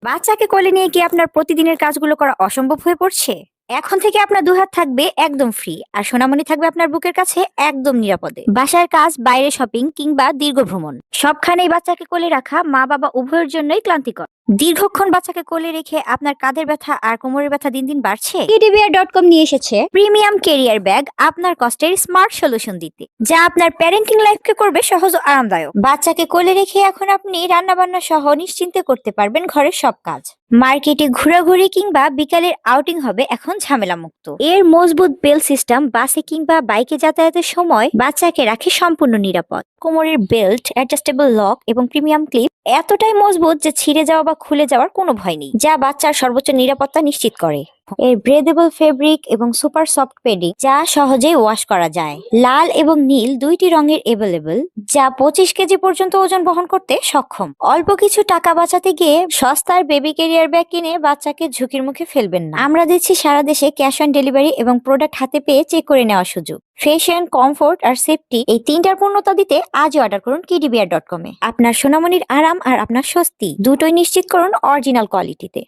বাচ্চাকে কোলে নিয়ে কি আপনার প্রতিদিনের কাজগুলো করা অসম্ভব হয়ে পড়ছে? এখন থেকে আপনার দুহাত থাকবে একদম ফ্রি আর সোনামণি থাকবে আপনার বুকের কাছে একদম নিরাপদে। বাসার কাজ, বাইরে শপিং কিংবা দীর্ঘ ভ্রমণ সবখানেই বাচ্চাকে কোলে রাখা মা বাবা উভয়ের জন্যই ক্লান্তিকর। দীর্ঘক্ষণ বাচ্চাকে কোলে রেখে আপনার কাঁধের ব্যথা আর কোমরের ব্যথা দিন দিন বাড়ছে? কিডিবিয়ার.কম নিয়ে এসেছে প্রিমিয়াম কেরিয়ার ব্যাগ আপনার কষ্টের স্মার্ট সলিউশন দিতে, যা আপনার প্যারেন্টিং লাইফকে করবে সহজ ও আরামদায়ক। বাচ্চাকে কোলে রেখে এখন আপনি রান্না বান্না সহ নিশ্চিন্তে করতে পারবেন ঘরের সব কাজ। মার্কেটে ঘোরাঘুরি কিংবা বিকালের আউটিং হবে এখন ঝামেলা মুক্ত। এর মজবুত বেল সিস্টেম বাসে কিংবা বাইকে যাতায়াতের সময় বাচ্চাকে রাখে সম্পূর্ণ নিরাপদ। কোমরের বেল্ট, অ্যাডজাস্টেবল লক এবং প্রিমিয়াম ক্লিপ এতটাই মজবুত যে ছিঁড়ে যাওয়া বা খুলে যাওয়ার কোনো ভয় নেই, যা বাচ্চার সর্বোচ্চ নিরাপত্তা নিশ্চিত করে। এর ব্রেদেবল ফেব্রিক এবং সুপার সফট প্যাডিং যা সহজেই ওয়াশ করা যায়। লাল এবং নীল দুইটি রঙের এভেলেবল, যা 25 কেজি পর্যন্ত ওজন বহন করতে সক্ষম। অল্প কিছু টাকা বাঁচাতে গিয়ে সস্তার বেবি ক্যারিয়ার ব্যাগ কিনে বাচ্চাকে ঝুঁকির মুখে ফেলবেন না। আমরা দিচ্ছি সারা দেশে ক্যাশ অন ডেলিভারি এবং প্রোডাক্ট হাতে পেয়ে চেক করে নেওয়ার সুযোগ। ফ্যাশন, কমফোর্ট আর সেফটি এই তিনটার পূর্ণতা দিতে আজই অর্ডার করুন কিডিবিয়ার.কম এ। আপনার সোনামণির আরাম আর আপনার স্বস্তি দুটোই নিশ্চিত করুন অরিজিনাল কোয়ালিটিতে।